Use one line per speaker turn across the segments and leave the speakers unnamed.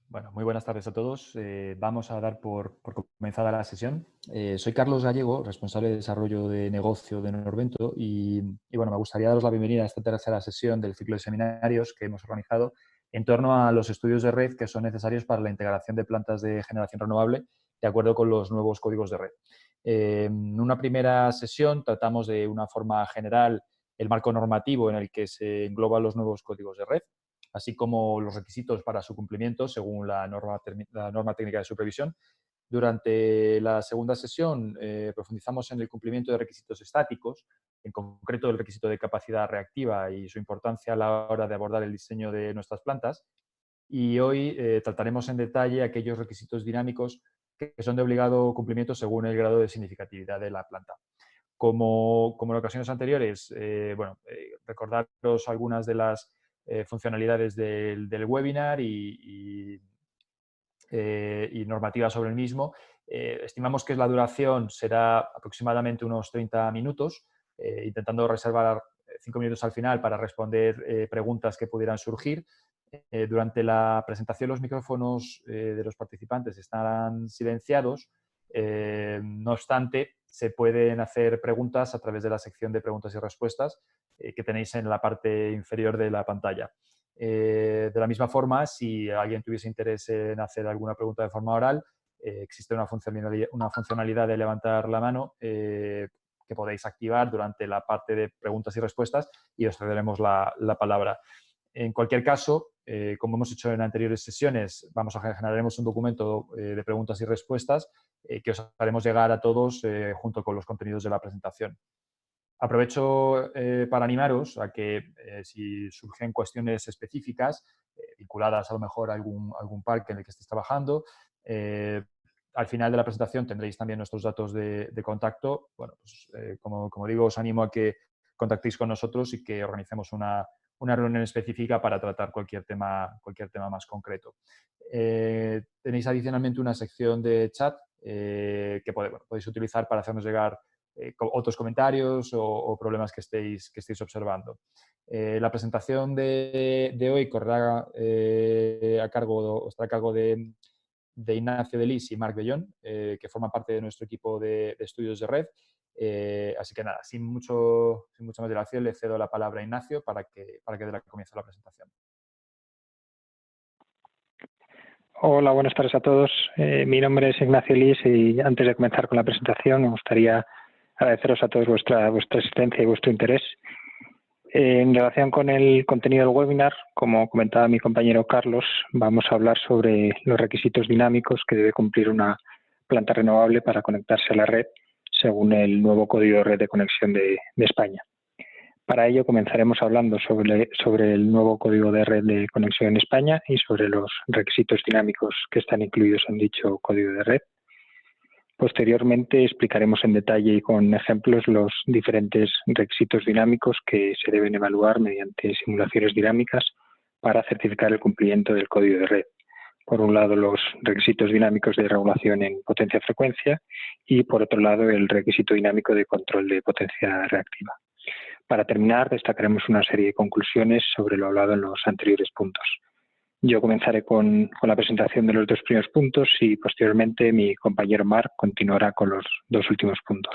Bueno, muy buenas tardes a todos. Vamos a dar por comenzada la sesión. Soy Carlos Gallego, responsable de desarrollo de negocio de Norvento y bueno, me gustaría daros la bienvenida a esta tercera sesión del ciclo de seminarios que hemos organizado en torno a los estudios de red que son necesarios para la integración de plantas de generación renovable de acuerdo con los nuevos códigos de red. En una primera sesión tratamos de una forma general el marco normativo en el que se engloban los nuevos códigos de red, así como los requisitos para su cumplimiento según la norma técnica de supervisión. Durante la segunda sesión profundizamos en el cumplimiento de requisitos estáticos, en concreto el requisito de capacidad reactiva y su importancia a la hora de abordar el diseño de nuestras plantas. Y hoy trataremos en detalle aquellos requisitos dinámicos que son de obligado cumplimiento según el grado de significatividad de la planta. Como en ocasiones anteriores, recordaros algunas de las funcionalidades del webinar y normativa sobre el mismo. Estimamos que la duración será aproximadamente unos 30 minutos, intentando reservar 5 minutos al final para responder preguntas que pudieran surgir. Durante la presentación los micrófonos de los participantes estarán silenciados. No obstante, se pueden hacer preguntas a través de la sección de preguntas y respuestas que tenéis en la parte inferior de la pantalla. De la misma forma, si alguien tuviese interés en hacer alguna pregunta de forma oral, existe una funcionalidad de levantar la mano que podéis activar durante la parte de preguntas y respuestas y os cederemos la palabra. En cualquier caso, como hemos hecho en anteriores sesiones, generaremos un documento de preguntas y respuestas que os haremos llegar a todos junto con los contenidos de la presentación. Aprovecho para animaros a que si surgen cuestiones específicas vinculadas a lo mejor a algún parque en el que estéis trabajando, al final de la presentación tendréis también nuestros datos de contacto. Bueno, pues, como digo, os animo a que contactéis con nosotros y que organicemos una reunión específica para tratar cualquier tema más concreto. Tenéis adicionalmente una sección de chat que podéis utilizar para hacernos llegar otros comentarios o problemas que estéis observando. La presentación de hoy correrá estará a cargo de Ignacio Delis y Marc Bellón, que forman parte de nuestro equipo de estudios de red. Así que nada, sin mucha más dilación, le cedo la palabra a Ignacio para que dé comienzo a la presentación.
Hola, buenas tardes a todos. Mi nombre es Ignacio Lis y antes de comenzar con la presentación me gustaría agradeceros a todos vuestra asistencia y vuestro interés. En relación con el contenido del webinar, como comentaba mi compañero Carlos, vamos a hablar sobre los requisitos dinámicos que debe cumplir una planta renovable para conectarse a la red según el nuevo Código de Red de Conexión de España. Para ello comenzaremos hablando sobre el nuevo Código de Red de Conexión en España y sobre los requisitos dinámicos que están incluidos en dicho Código de Red. Posteriormente explicaremos en detalle y con ejemplos los diferentes requisitos dinámicos que se deben evaluar mediante simulaciones dinámicas para certificar el cumplimiento del Código de Red. Por un lado, los requisitos dinámicos de regulación en potencia-frecuencia y, por otro lado, el requisito dinámico de control de potencia reactiva. Para terminar, destacaremos una serie de conclusiones sobre lo hablado en los anteriores puntos. Yo comenzaré con la presentación de los dos primeros puntos y posteriormente mi compañero Marc continuará con los dos últimos puntos.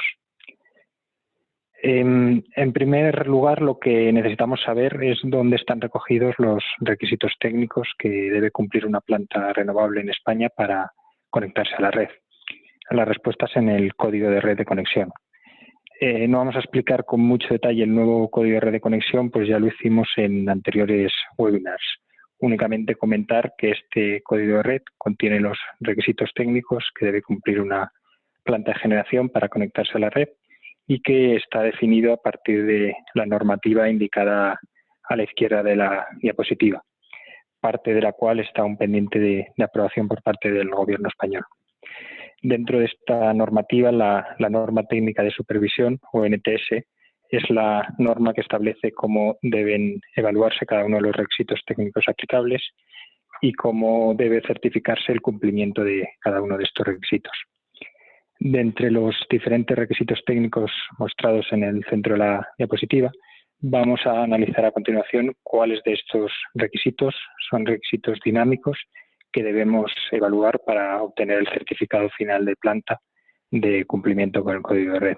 En primer lugar, lo que necesitamos saber es dónde están recogidos los requisitos técnicos que debe cumplir una planta renovable en España para conectarse a la red. La respuesta es en el Código de Red de Conexión. No vamos a explicar con mucho detalle el nuevo Código de Red de Conexión, pues ya lo hicimos en anteriores webinars. Únicamente comentar que este Código de Red contiene los requisitos técnicos que debe cumplir una planta de generación para conectarse a la red y que está definido a partir de la normativa indicada a la izquierda de la diapositiva, parte de la cual está aún pendiente de aprobación por parte del Gobierno español. Dentro de esta normativa, la norma técnica de supervisión, o NTS, es la norma que establece cómo deben evaluarse cada uno de los requisitos técnicos aplicables y cómo debe certificarse el cumplimiento de cada uno de estos requisitos. De entre los diferentes requisitos técnicos mostrados en el centro de la diapositiva, vamos a analizar a continuación cuáles de estos requisitos son requisitos dinámicos que debemos evaluar para obtener el certificado final de planta de cumplimiento con el código de red.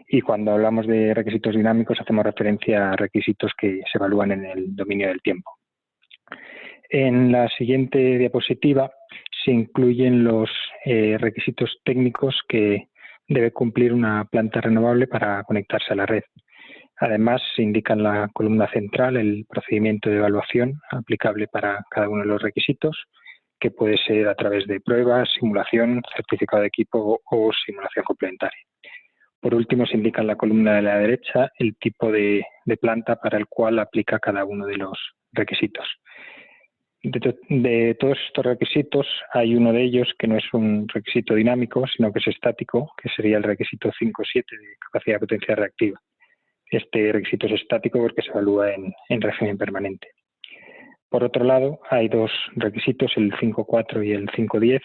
Y cuando hablamos de requisitos dinámicos hacemos referencia a requisitos que se evalúan en el dominio del tiempo. En la siguiente diapositiva se incluyen los requisitos técnicos que debe cumplir una planta renovable para conectarse a la red. Además, se indica en la columna central el procedimiento de evaluación aplicable para cada uno de los requisitos, que puede ser a través de pruebas, simulación, certificado de equipo o simulación complementaria. Por último, se indica en la columna de la derecha el tipo de planta para el cual aplica cada uno de los requisitos. De todos estos requisitos, hay uno de ellos que no es un requisito dinámico, sino que es estático, que sería el requisito 5.7 de capacidad de potencia reactiva. Este requisito es estático porque se evalúa en régimen permanente. Por otro lado, hay dos requisitos, el 5.4 y el 5.10,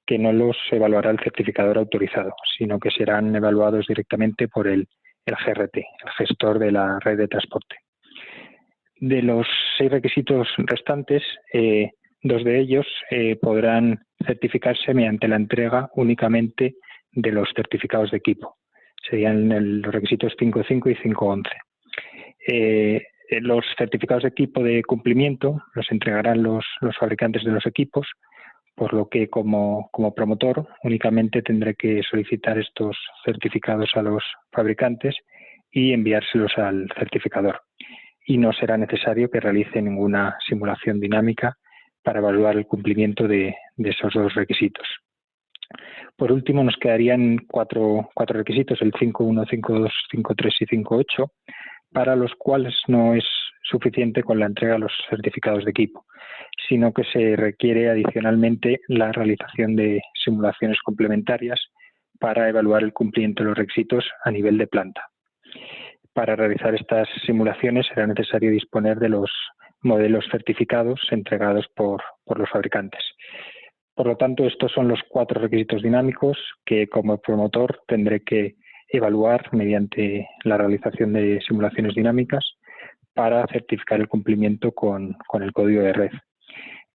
que no los evaluará el certificador autorizado, sino que serán evaluados directamente por el GRT, el gestor de la red de transporte. De los 6 requisitos restantes, 2 de ellos podrán certificarse mediante la entrega únicamente de los certificados de equipo. Serían los requisitos 5.5 y 5.11. Los certificados de equipo de cumplimiento los entregarán los fabricantes de los equipos, por lo que como promotor únicamente tendré que solicitar estos certificados a los fabricantes y enviárselos al certificador. Y no será necesario que realice ninguna simulación dinámica para evaluar el cumplimiento de esos 2 requisitos. Por último, nos quedarían cuatro requisitos, el 5.1, 5.2, 5.3 y 5.8, para los cuales no es suficiente con la entrega de los certificados de equipo, sino que se requiere adicionalmente la realización de simulaciones complementarias para evaluar el cumplimiento de los requisitos a nivel de planta. Para realizar estas simulaciones será necesario disponer de los modelos certificados entregados por los fabricantes. Por lo tanto, estos son los 4 requisitos dinámicos que como promotor tendré que evaluar mediante la realización de simulaciones dinámicas para certificar el cumplimiento con el código de red.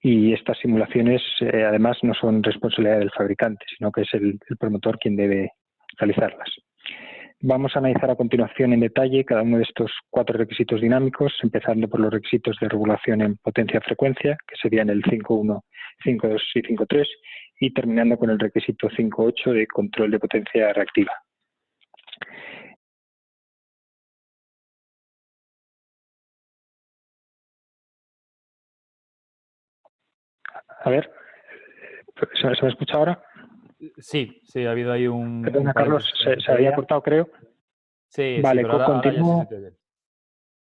Y estas simulaciones además no son responsabilidad del fabricante, sino que es el promotor quien debe realizarlas. Vamos a analizar a continuación en detalle cada uno de estos 4 requisitos dinámicos, empezando por los requisitos de regulación en potencia-frecuencia, que serían el 5.1, 5.2 y 5.3, y terminando con el requisito 5.8 de control de potencia reactiva. A ver, ¿se me escucha ahora?
Sí, ha habido ahí un...
Perdona, Carlos, se había cortado, creo.
Sí,
vale,
pero ahora ya se siente bien.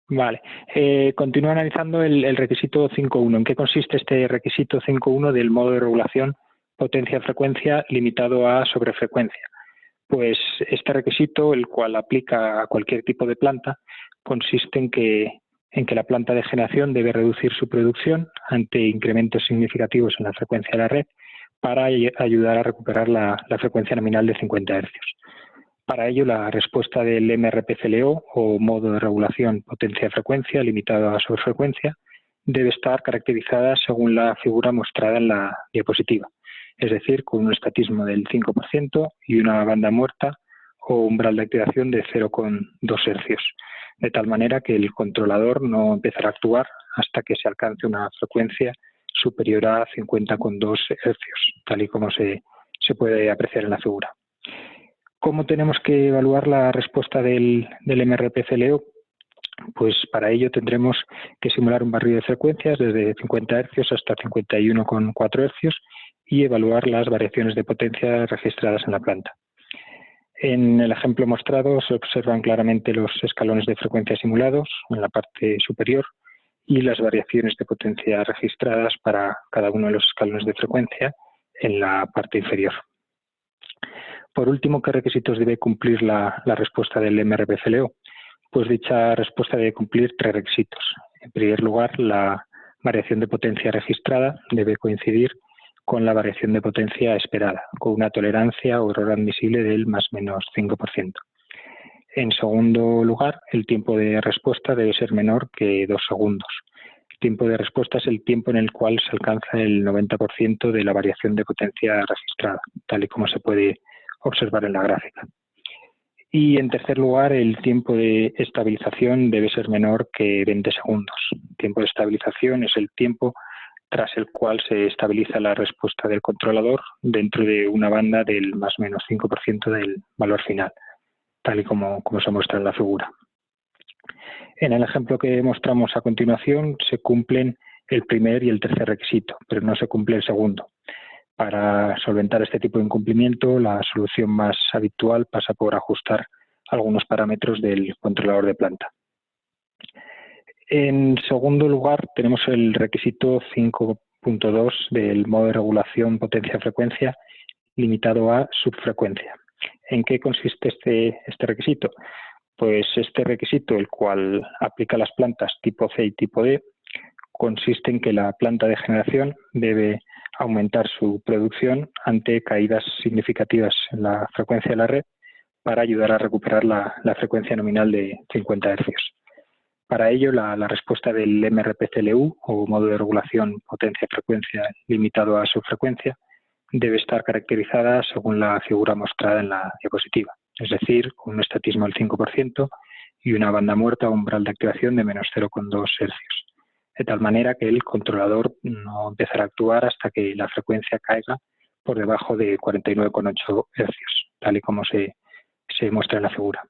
Vale, continúo analizando el requisito 5.1. ¿En qué consiste este requisito 5.1 del modo de regulación potencia-frecuencia limitado a sobrefrecuencia? Pues este requisito, el cual aplica a cualquier tipo de planta, consiste en que la planta de generación debe reducir su producción ante incrementos significativos en la frecuencia de la red para ayudar a recuperar la frecuencia nominal de 50 Hz. Para ello, la respuesta del MRP-CLO o modo de regulación potencia-frecuencia limitado a sobrefrecuencia debe estar caracterizada según la figura mostrada en la diapositiva, es decir, con un estatismo del 5% y una banda muerta o umbral de activación de 0,2 Hz, de tal manera que el controlador no empezará a actuar hasta que se alcance una frecuencia superior a 50,2 Hz, tal y como se puede apreciar en la figura. ¿Cómo tenemos que evaluar la respuesta del MRP-CLO? Pues para ello tendremos que simular un barrido de frecuencias desde 50 Hz hasta 51,4 Hz y evaluar las variaciones de potencia registradas en la planta. En el ejemplo mostrado se observan claramente los escalones de frecuencia simulados en la parte superior y las variaciones de potencia registradas para cada uno de los escalones de frecuencia en la parte inferior. Por último, ¿qué requisitos debe cumplir la respuesta del MRP-CLO? Pues dicha respuesta debe cumplir 3 requisitos. En primer lugar, la variación de potencia registrada debe coincidir con la variación de potencia esperada, con una tolerancia o error admisible del más o menos 5%. En segundo lugar, el tiempo de respuesta debe ser menor que 2 segundos. tiempo de respuesta es el tiempo en el cual se alcanza el 90% de la variación de potencia registrada, tal y como se puede observar en la gráfica. Y en tercer lugar, el tiempo de estabilización debe ser menor que 20 segundos. El tiempo de estabilización es el tiempo tras el cual se estabiliza la respuesta del controlador dentro de una banda del más o menos 5% del valor final, tal y como se muestra en la figura. En el ejemplo que mostramos a continuación se cumplen el primer y el tercer requisito, pero no se cumple el segundo. Para solventar este tipo de incumplimiento, la solución más habitual pasa por ajustar algunos parámetros del controlador de planta. En segundo lugar, tenemos el requisito 5.2 del modo de regulación potencia-frecuencia limitado a subfrecuencia. ¿En qué consiste este requisito? Pues este requisito, el cual aplica a las plantas tipo C y tipo D, consiste en que la planta de generación debe aumentar su producción ante caídas significativas en la frecuencia de la red para ayudar a recuperar la frecuencia nominal de 50 Hz. Para ello, la respuesta del MRP-CLU, o modo de regulación potencia-frecuencia limitado a subfrecuencia, debe estar caracterizada según la figura mostrada en la diapositiva, es decir, con un estatismo del 5% y una banda muerta o umbral de activación de menos 0,2 Hz, de tal manera que el controlador no empezará a actuar hasta que la frecuencia caiga por debajo de 49,8 Hz, tal y como se muestra en la figura.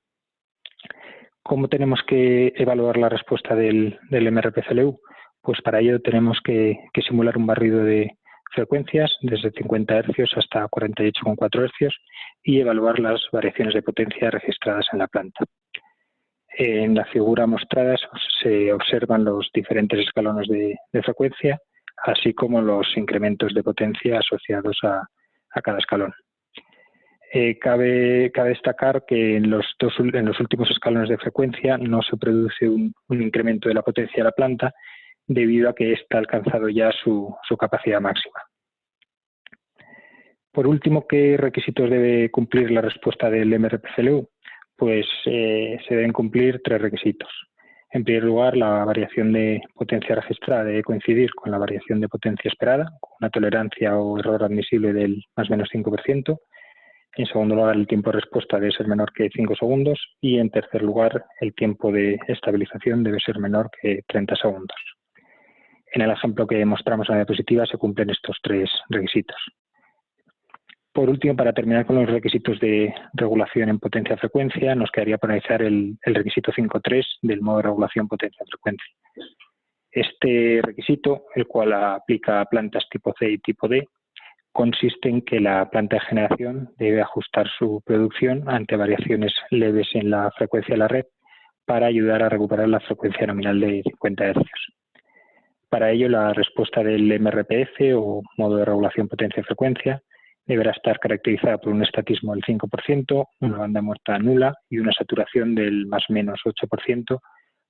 ¿Cómo tenemos que evaluar la respuesta del MRP-CLU? Pues para ello tenemos que simular un barrido de frecuencias desde 50 Hz hasta 48,4 Hz y evaluar las variaciones de potencia registradas en la planta. En la figura mostrada se observan los diferentes escalones de frecuencia, así como los incrementos de potencia asociados a cada escalón. Cabe destacar que en los últimos escalones de frecuencia no se produce un incremento de la potencia de la planta debido a que ésta ha alcanzado ya su capacidad máxima. Por último, ¿qué requisitos debe cumplir la respuesta del MRP-CLU? Pues se deben cumplir 3 requisitos. En primer lugar, la variación de potencia registrada debe coincidir con la variación de potencia esperada, con una tolerancia o error admisible del más o menos 5%. En segundo lugar, el tiempo de respuesta debe ser menor que 5 segundos. Y en tercer lugar, el tiempo de estabilización debe ser menor que 30 segundos. En el ejemplo que mostramos en la diapositiva se cumplen estos 3 requisitos. Por último, para terminar con los requisitos de regulación en potencia-frecuencia, nos quedaría por analizar el requisito 5.3 del modo de regulación potencia-frecuencia. Este requisito, el cual aplica a plantas tipo C y tipo D, consiste en que la planta de generación debe ajustar su producción ante variaciones leves en la frecuencia de la red para ayudar a recuperar la frecuencia nominal de 50 Hz. Para ello, la respuesta del MRPF, o modo de regulación potencia-frecuencia, deberá estar caracterizada por un estatismo del 5%, una banda muerta nula y una saturación del más o menos 8%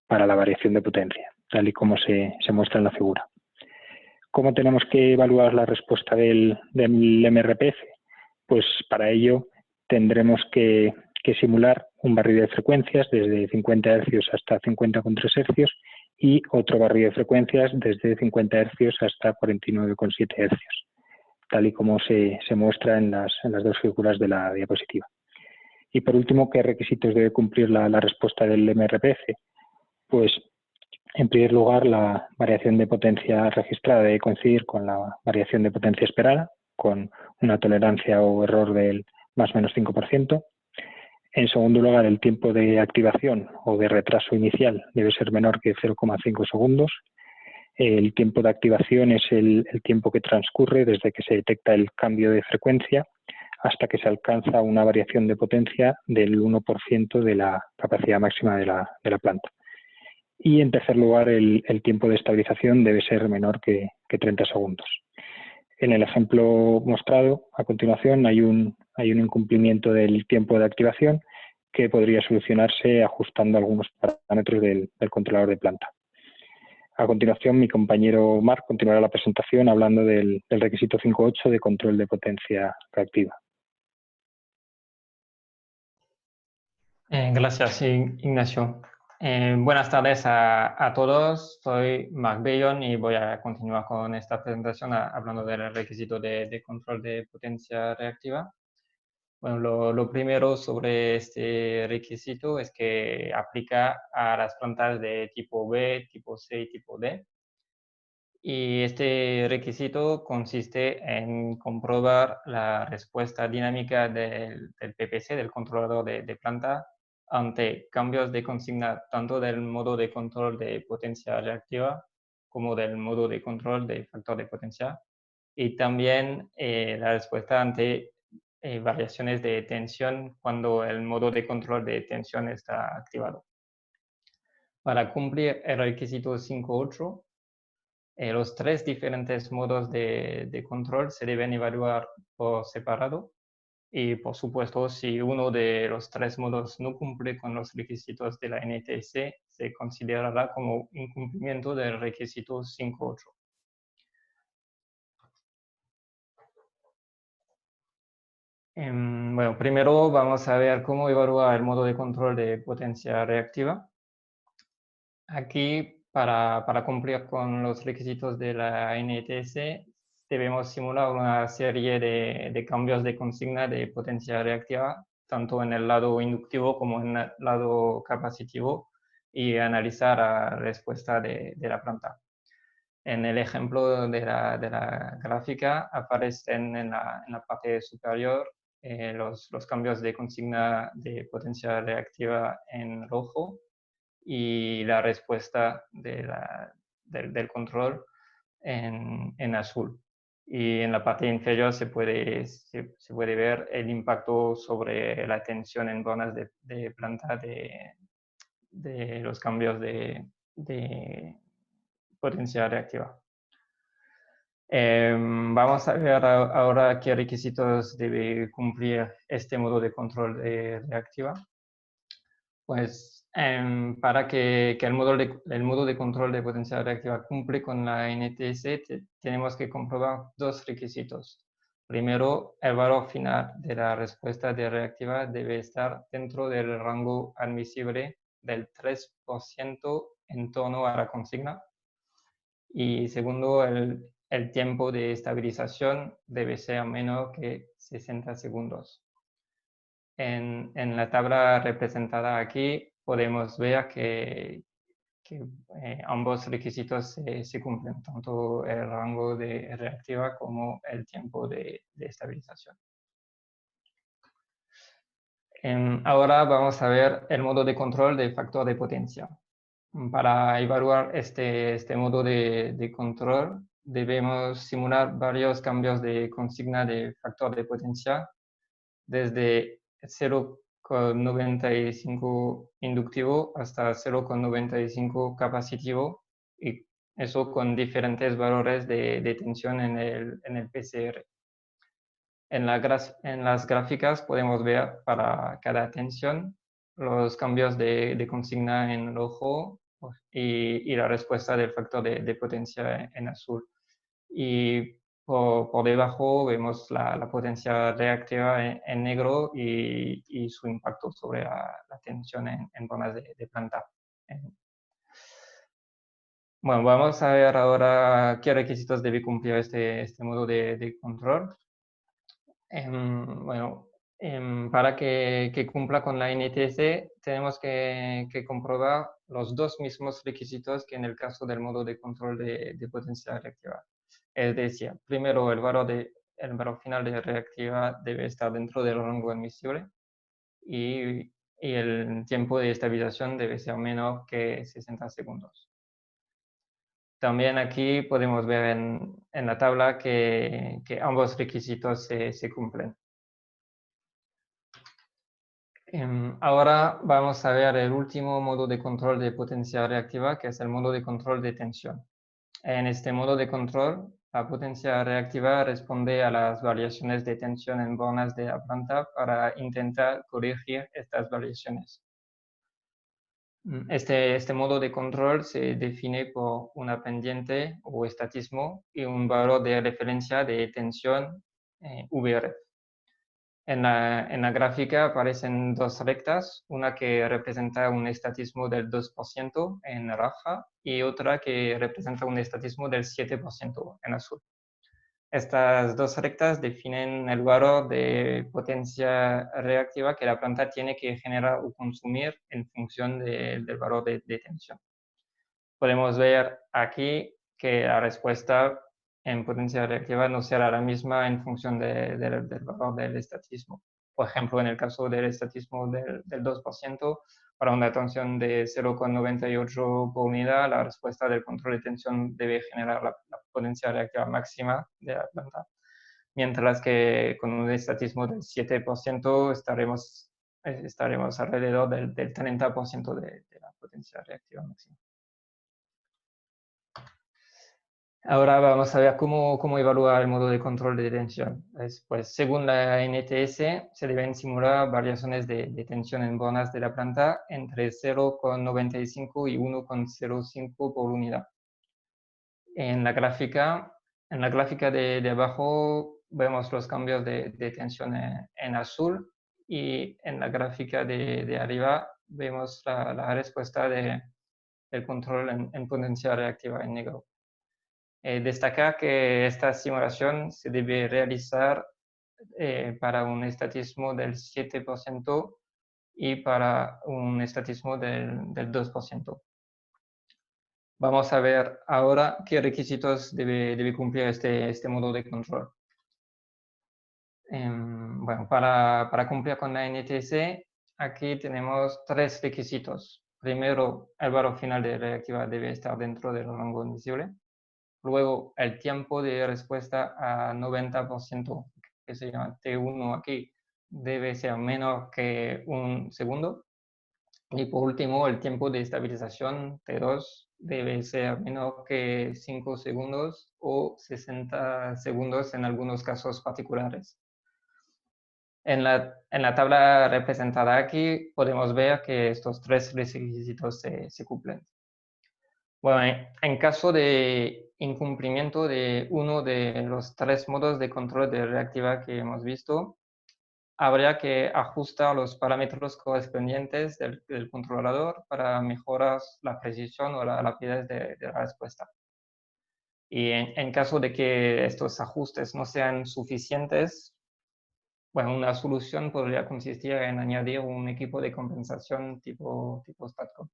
para la variación de potencia, tal y como se muestra en la figura. ¿Cómo tenemos que evaluar la respuesta del MRPF? Pues para ello tendremos que simular un barrido de frecuencias desde 50 Hz hasta 50,3 Hz y otro barrido de frecuencias desde 50 Hz hasta 49,7 Hz, tal y como se muestra en las 2 figuras de la diapositiva. Y por último, ¿qué requisitos debe cumplir la respuesta del MRPF? Pues en primer lugar, la variación de potencia registrada debe coincidir con la variación de potencia esperada, con una tolerancia o error del más o menos 5%. En segundo lugar, el tiempo de activación o de retraso inicial debe ser menor que 0,5 segundos. El tiempo de activación es el tiempo que transcurre desde que se detecta el cambio de frecuencia hasta que se alcanza una variación de potencia del 1% de la capacidad máxima de la planta. Y en tercer lugar, el tiempo de estabilización debe ser menor que 30 segundos. En el ejemplo mostrado a continuación hay un incumplimiento del tiempo de activación que podría solucionarse ajustando algunos parámetros del controlador de planta. A continuación, mi compañero Marc continuará la presentación hablando del requisito 5.8 de control de potencia reactiva.
Gracias, Ignacio. Buenas tardes a todos, soy Marc Bellon y voy a continuar con esta presentación hablando del requisito de control de potencia reactiva. Bueno, lo primero sobre este requisito es que aplica a las plantas de tipo B, tipo C y tipo D. Y este requisito consiste en comprobar la respuesta dinámica del PPC, del controlador de planta, ante cambios de consigna tanto del modo de control de potencia reactiva como del modo de control de factor de potencia, y también la respuesta ante variaciones de tensión cuando el modo de control de tensión está activado. Para cumplir el requisito 5.8, los tres diferentes modos de control se deben evaluar por separado y, por supuesto, si uno de los tres modos no cumple con los requisitos de la NTC, se considerará como incumplimiento del requisito 5.8. Bueno, primero vamos a ver cómo evaluar el modo de control de potencia reactiva. Aquí, para cumplir con los requisitos de la NTC, debemos simular una serie de cambios de consigna de potencia reactiva, tanto en el lado inductivo como en el lado capacitivo, y analizar la respuesta de la planta. En el ejemplo de la gráfica aparecen en la parte superior los cambios de consigna de potencia reactiva en rojo y la respuesta del control en azul. Y en la parte inferior se puede ver el impacto sobre la tensión en zonas de planta de los cambios de potencia reactiva. Vamos a ver ahora qué requisitos debe cumplir este modo de control reactiva. Pues para que el modo de control de potencia reactiva cumple con la NTC, tenemos que comprobar dos requisitos. Primero, el valor final de la respuesta de reactiva debe estar dentro del rango admisible del 3% en torno a la consigna. Y segundo, el tiempo de estabilización debe ser menor que 60 segundos. En la tabla representada aquí podemos ver que ambos requisitos se cumplen, tanto el rango de reactiva como el tiempo de estabilización. Ahora vamos a ver el modo de control del factor de potencia. Para evaluar este modo de control, debemos simular varios cambios de consigna de factor de potencia, desde 0,95 inductivo hasta 0,95 capacitivo, y eso con diferentes valores de tensión en el PCR. En las gráficas podemos ver para cada tensión los cambios de consigna en rojo y la respuesta del factor de potencia en azul. Y por debajo vemos la potencia reactiva en negro y su impacto sobre la tensión en zonas de planta. Bueno, vamos a ver ahora qué requisitos debe cumplir este modo de control. Bueno, para que cumpla con la NTC, tenemos que comprobar los dos mismos requisitos que en el caso del modo de control de potencia reactiva. Es decir, primero el valor final de reactiva debe estar dentro del rango admisible y el tiempo de estabilización debe ser menor que 60 segundos. También aquí podemos ver en la tabla que ambos requisitos se cumplen. Ahora vamos a ver el último modo de control de potencia reactiva, que es el modo de control de tensión. En este modo de control, la potencia reactiva responde a las variaciones de tensión en zonas de la planta para intentar corregir estas variaciones. Este modo de control se define por una pendiente o estatismo y un valor de referencia de tensión VR. En la gráfica aparecen dos rectas, una que representa un estatismo del 2% en naranja y otra que representa un estatismo del 7% en azul. Estas dos rectas definen el valor de potencia reactiva que la planta tiene que generar o consumir en función del valor de tensión. Podemos ver aquí que la respuesta en potencia reactiva no será la misma en función del valor del estatismo. Por ejemplo, en el caso del estatismo del 2%, para una tensión de 0,98 por unidad, la respuesta del control de tensión debe generar la potencia reactiva máxima de la planta. Mientras que con un estatismo del 7% estaremos alrededor del 30% de la potencia reactiva máxima. Ahora vamos a ver cómo evaluar el modo de control de tensión. Pues, según la NTS, se deben simular variaciones de tensión en bornas de la planta entre 0,95 y 1,05 por unidad. En la gráfica de abajo vemos los cambios de tensión en azul y en la gráfica de arriba vemos la respuesta del control en potencia reactiva en negro. Destacar que esta simulación se debe realizar para un estatismo del 7% y para un estatismo del 2%. Vamos a ver ahora qué requisitos debe cumplir este modo de control. Bueno, para cumplir con la NTC, aquí tenemos tres requisitos. Primero, el valor final de reactiva debe estar dentro del rango admisible. Luego, el tiempo de respuesta a 90%, que se llama T1 aquí, debe ser menor que 1 segundo. Y por último, el tiempo de estabilización T2 debe ser menor que 5 segundos o 60 segundos en algunos casos particulares. En la tabla representada aquí podemos ver que estos tres requisitos se cumplen. Bueno, en caso de incumplimiento de uno de los tres modos de control de reactiva que hemos visto, habría que ajustar los parámetros correspondientes del controlador para mejorar la precisión o la rapidez de la respuesta. Y en caso de que estos ajustes no sean suficientes, bueno, una solución podría consistir en añadir un equipo de compensación tipo STATCOM.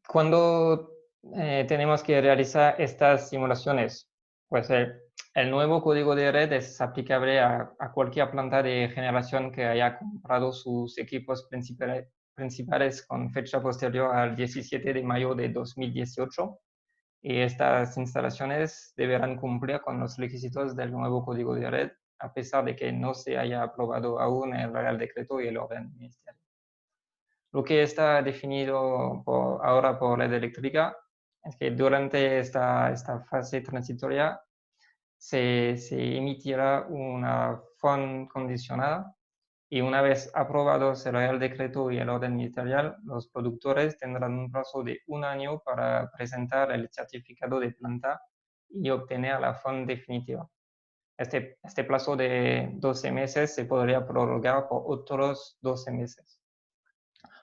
¿Cuándo tenemos que realizar estas simulaciones? Pues el nuevo código de red es aplicable a cualquier planta de generación que haya comprado sus equipos principales con fecha posterior al 17 de mayo de 2018. Y estas instalaciones deberán cumplir con los requisitos del nuevo código de red, a pesar de que no se haya aprobado aún el Real Decreto y el orden ministerial. Lo que está definido ahora por Red Eléctrica es que durante esta fase transitoria se emitirá una FON condicionada y una vez aprobados el Real Decreto y el orden ministerial, los productores tendrán un plazo de 1 año para presentar el certificado de planta y obtener la FON definitiva. Este plazo de 12 meses se podría prorrogar por otros 12 meses.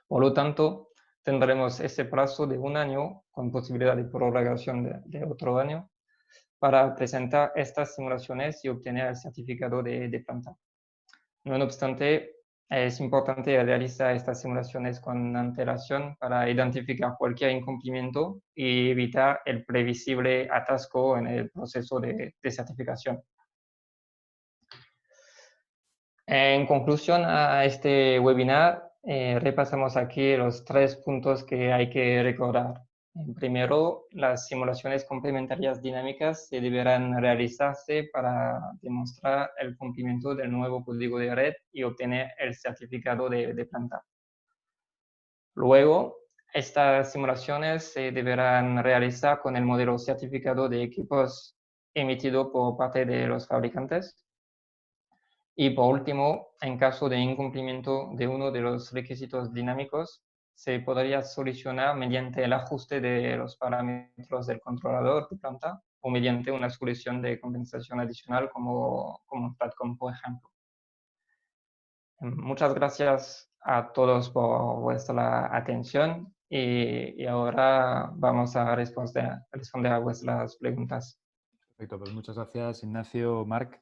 Por lo tanto, tendremos ese plazo de 1 año con posibilidad de prorrogación de otro año para presentar estas simulaciones y obtener el certificado de planta. No obstante, es importante realizar estas simulaciones con antelación para identificar cualquier incumplimiento y evitar el previsible atasco en el proceso de certificación. En conclusión a este webinar, repasamos aquí los 3 puntos que hay que recordar. Primero, las simulaciones complementarias dinámicas se deberán realizarse para demostrar el cumplimiento del nuevo código de red y obtener el certificado de planta. Luego, estas simulaciones se deberán realizar con el modelo certificado de equipos emitido por parte de los fabricantes. Y por último, en caso de incumplimiento de uno de los requisitos dinámicos, se podría solucionar mediante el ajuste de los parámetros del controlador de planta o mediante una solución de compensación adicional como StatCom, por ejemplo. Muchas gracias a todos por vuestra atención y ahora vamos a responder a vuestras preguntas.
Perfecto, pues muchas gracias, Ignacio, Marc.